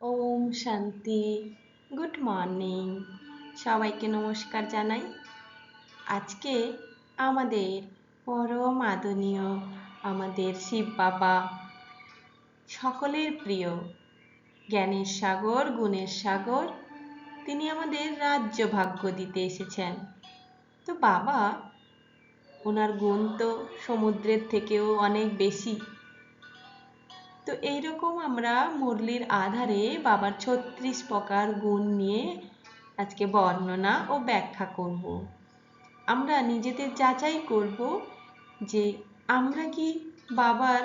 ওম শান্তি। Good morning. সবাইকে নমস্কার জানাই। আজকে আমাদের পরম আদরণীয় আমাদের শিব বাবা, সকলের প্রিয় জ্ঞানের সাগর, গুণের সাগর, তিনি আমাদের রাজ্য ভাগ্য দিতে এসেছেন। তো বাবা, ওনার গুণ তো সমুদ্রের থেকেও অনেক বেশি। তো এইরকম আমরা মুরলির আধারে বাবার ৩৬ প্রকার গুণ নিয়ে আজকে বর্ণনা ও ব্যাখ্যা করব। আমরা নিজেদের যাচাই করব যে আমরা কি বাবার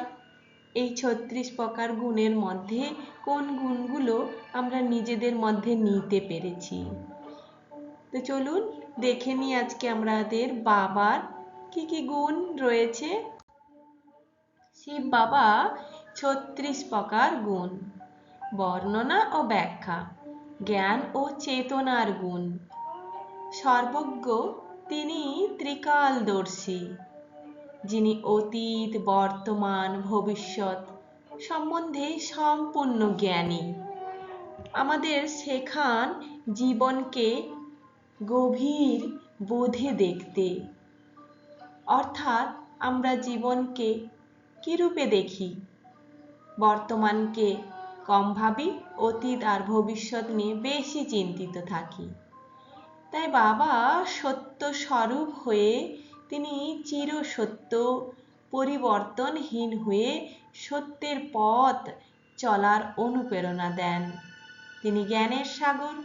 এই ৩৬ প্রকার গুণের মধ্যে কোন গুণগুলো আমরা নিজেদের মধ্যে নিতে পেরেছি। তো চলুন দেখে নিই আজকে আমাদের বাবার কি কি গুণ রয়েছে। শিব বাবা ৩৬ প্রকার গুণ, বর্ণনা ও ব্যাখ্যা। জ্ঞান ও চেতনার গুণ, সর্বজ্ঞ, তিনি ত্রিকালদর্শী, যিনি অতীত, বর্তমান, ভবিষ্যৎ সম্বন্ধে সম্পূর্ণ জ্ঞানী। আমাদের শেখান জীবনকে গভীর বোধে দেখতে, অর্থাৎ আমরা জীবনকে কি রূপে দেখি, বর্তমানকে কম ভাবি, অতীত আর ভবিষ্যৎ নিয়ে বেশি চিন্তিত থাকি। তাই বাবা সত্য স্বরূপ হয়ে তিনি চিরসত্য, পরিবর্তনহীন হয়ে সত্যের পথ চলার অনুপ্রেরণা দেন। তিনি জ্ঞানের সাগর,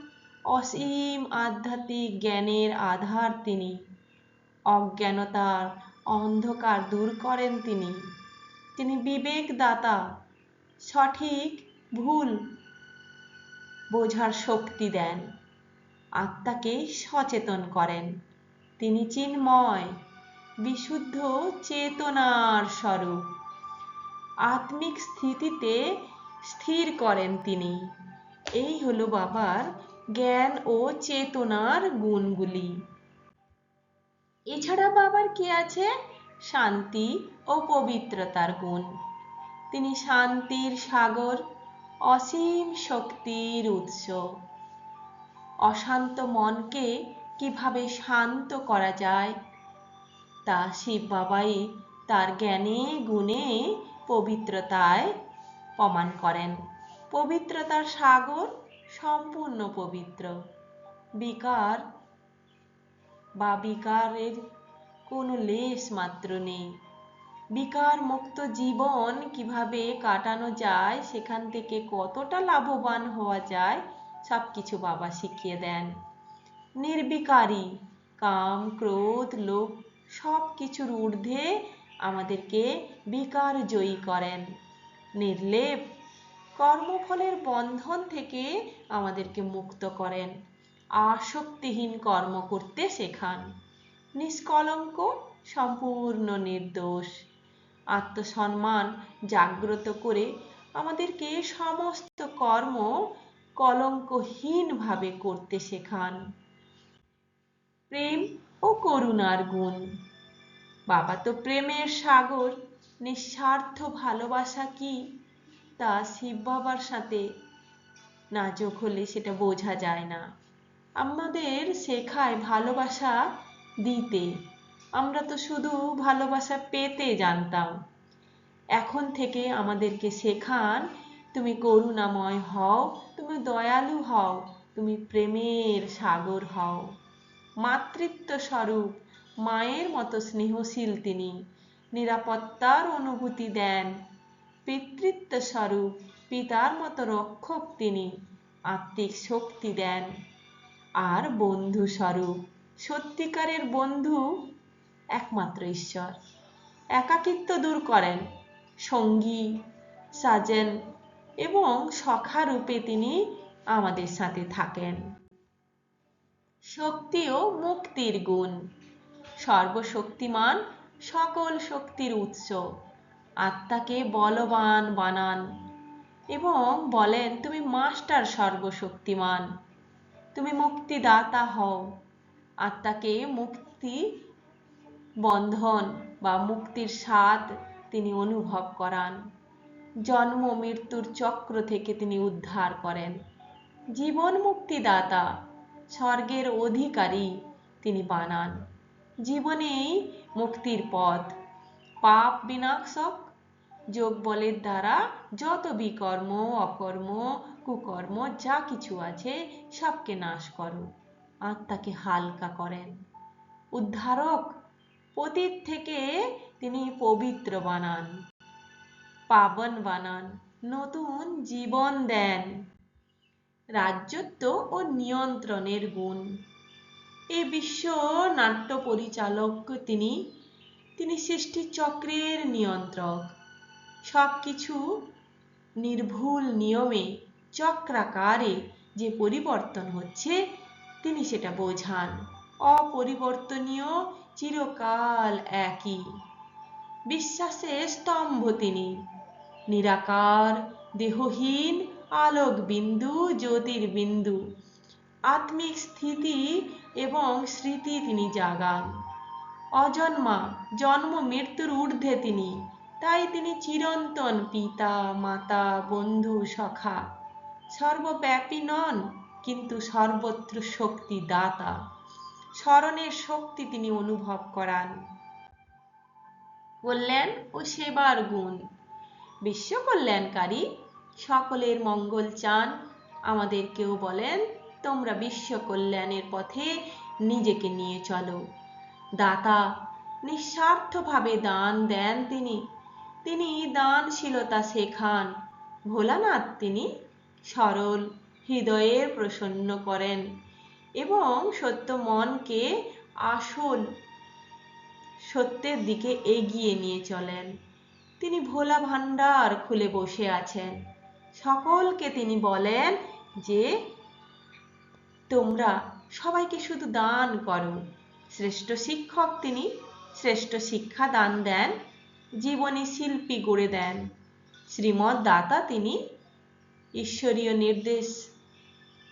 অসীম আধ্যাত্মিক জ্ঞানের আধার তিনি। অজ্ঞানতার অন্ধকার দূর করেন তিনি। তিনি বিবেক দাতা, সঠিক ভুল বোঝার শক্তি দেন, আত্মাকে সচেতন করেন। তিনি চিন্ময়, বিশুদ্ধ চেতনার স্বরূপ, আত্মিক স্থিতিতে স্থির করেন তিনি। এই হলো বাবার জ্ঞান ও চেতনার গুণগুলি। এছাড়া বাবার কি আছে? শান্তি ও পবিত্রতার গুণ। তিনি শান্তির সাগর, অসীম শক্তির উৎস। অশান্ত মনকে কিভাবে শান্ত করা যায় তা শিব বাবাই তার জ্ঞানে, গুণে, পবিত্রতায় প্রমাণ করেন। পবিত্রতার সাগর, সম্পূর্ণ পবিত্র। বিকার বা বিকারের কোনো লেশ মাত্র নেই। বিকার মুক্ত জীবন কিভাবে কাটানো যায়, সেখান থেকে কতটা লাভবান হওয়া যায়, সবকিছু বাবা শিখিয়ে দেন। নির্বিকারী, কাম, ক্রোধ, লোভ সব কিছুর ঊর্ধ্বে আমাদেরকে বিকার জয়ী করেন। নির্লেপ, কর্মফলের বন্ধন থেকে আমাদেরকে মুক্ত করেন। আসক্তিহীন কর্ম করতে শেখান। নিষ্কলঙ্ক, সম্পূর্ণ নির্দোষ। আত্মসম্মান জাগ্রত করে আমাদেরকে সমস্ত কর্ম কলঙ্কহীনভাবে করতে শেখান। প্রেম ও করুণার গুণ। বাবা তো প্রেমের সাগর। নিঃস্বার্থ ভালোবাসা কি তা শিব বাবার সাথে না যোগ হলে সেটা বোঝা যায় না। আমাদের শেখায় ভালোবাসা দিতে, আমরা তো শুধু ভালোবাসা পেতে জানতাম। এখন থেকে আমাদেরকে শেখান তুমি করুণাময় হও, তুমি দয়ালু হও, তুমি প্রেমের সাগর হও। মাতৃত্ব স্বরূপ, মায়ের মতো স্নেহশীল তিনি, নিরাপত্তার অনুভূতি দেন। পিতৃত্ব স্বরূপ, পিতার মতো রক্ষক তিনি, আত্মিক শক্তি দেন। আর বন্ধু স্বরূপ, সত্যিকারের বন্ধু একমাত্র ঈশ্বর। একাকিত্ব দূর করেন, সঙ্গী সাজেন এবং সখা রূপে তিনি আমাদের সাথে থাকেন। শক্তি ও মুক্তির গুণ। সর্বশক্তিমান, সকল শক্তির উৎস। আত্মাকে বলবান বানান এবং বলেন তুমি মাস্টার সর্বশক্তিমান, তুমি মুক্তিদাতা হও। আত্মাকে মুক্তি বন্ধন বা মুক্তির স্বাদ তিনি অনুভব করান। জন্ম মৃত্যুর চক্র থেকে তিনি উদ্ধার করেন। জীবন মুক্তিদাতা, স্বর্গের অধিকারী তিনি বানান। জীবনেই মুক্তির পথ, পাপ বিনাশক যোগ বলের দ্বারা যত বিকর্ম, অকর্ম, কুকর্ম যা কিছু আছে সবকে নাশ করো। আত্মাকে হালকা করেন। উদ্ধারক, পতিত থেকে তিনি পবিত্র বানান, পাবন বানান, নতুন জীবন দেন। রাজ্যত্ব ও নিয়ন্ত্রণের গুণ। এই বিশ্ব নাট্য পরিচালক তিনি। তিনি সৃষ্টির চক্রের নিয়ন্ত্রক। সবকিছু নির্ভুল নিয়মে চক্রাকারে যে পরিবর্তন হচ্ছে তিনি সেটা বোঝান। অপরিবর্তনীয়, চিরকাল একই। বিশ্বাসের স্তম্ভ তিনি। নিরাকার, দেহহীন, আলোক বিন্দু, জ্যোতির্বিন্দু। আত্মিক স্থিতি এবং স্মৃতি তিনি জাগান। অজন্মা, জন্ম মৃত্যুর ঊর্ধ্বে তিনি। তাই তিনি চিরন্তন পিতা, মাতা, বন্ধু, সখা। সর্বব্যাপী নন, কিন্তু সর্বত্র শক্তি দাতা। স্মরণের শক্তি তিনি অনুভব করান। কল্যাণ ও সেবার গুণ। বিশ্ব কল্যাণকারী, সকলের মঙ্গল চান। আমাদেরকেও বলেন, তোমরা বিশ্ব কল্যাণের পথে নিজেকে নিয়ে চলো। দাতা, নিঃস্বার্থভাবে দান দেন তিনি। তিনি দানশীলতা শেখান। ভোলানাথ তিনি, সরল হৃদয়ের প্রসন্ন করেন এবং সত্য মনকে আসল সত্যের দিকে এগিয়ে নিয়ে চলেন। তিনি ভোলা ভান্ডার খুলে বসে আছেন। সকলকে তিনি বলেন যে তোমরা সবাইকে শুধু দান করো। শ্রেষ্ঠ শিক্ষক তিনি, শ্রেষ্ঠ শিক্ষা দান দেন, জীবনী শিল্পী গড়ে দেন। শ্রীমৎ দাতা তিনি, ঈশ্বরীয় নির্দেশ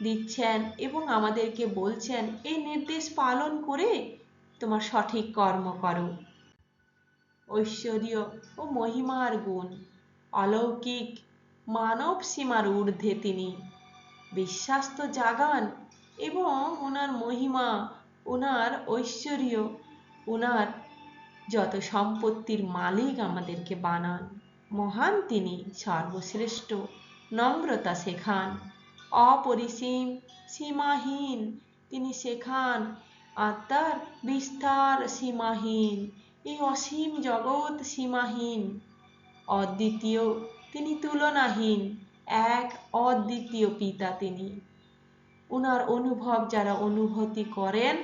দিচ্ছেন এবং আমাদেরকে বলছেন এই নির্দেশ পালন করে তোমার সঠিক কর্ম করো। ঐশ্বর্য ও মহিমার গুণ। অলৌকিক, মানব সীমার ঊর্ধ্বে তিনি। বিশ্বাস তো জাগান এবং ওনার মহিমা, ওনার ঐশ্বর্য, ওনার যত সম্পত্তির মালিক আমাদেরকে বানান। মহান তিনি, সর্বশ্রেষ্ঠ। নম্রতা শেখান। অপরিসীম, সীমাহীন তিনি শেখান। আত্মার বিস্তার সীমাহীন। এই অসীম জগৎ সীমাহীন। অদ্বিতীয়, তিনি তুলনাহীন। এক অদ্বিতীয় পিতা তিনি। ওনার অনুভব যারা অনুভূতি করেন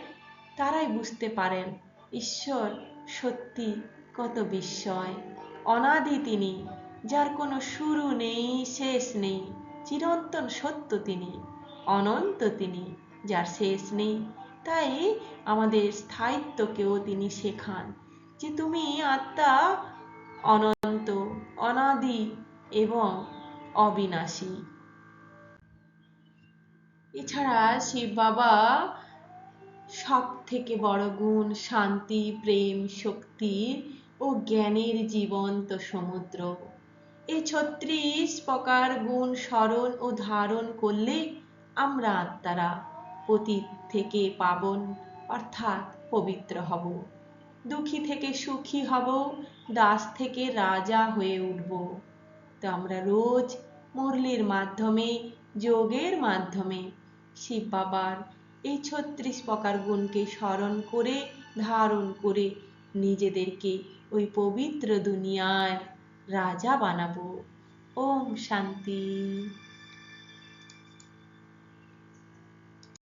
তারাই বুঝতে পারেন ঈশ্বর সত্যি কত বিস্ময়। অনাদি তিনি, যার কোনো শুরু নেই, শেষ নেই। চিরন্তন সত্য তিনি। অনন্ত তিনি, যার শেষ নেই। তাই আমাদের স্থায়িত্বকেও তিনি শেখান যে তুমি আত্মা অনন্ত, অনাদি এবং অবিনাশী। এছাড়া শিব বাবা সব থেকে বড় গুণ শান্তি, প্রেম, শক্তি ও জ্ঞানের জীবন্ত সমুদ্র। এই 36 প্রকার গুণ স্মরণ ও ধারণ করলে আমরা আত্মারা পতিত থেকে পাবন অর্থাৎ পবিত্র হব। দুঃখী থেকে সুখী হব, দাস থেকে রাজা হয়ে উঠব। তো আমরা রোজ মুরলির মাধ্যমে, যোগের মাধ্যমে শিব বাবার এই 36 প্রকার গুণকে স্মরণ করে, ধারণ করে নিজেদেরকে ওই পবিত্র দুনিয়ার রাজা বানাবো। ওম শান্তি।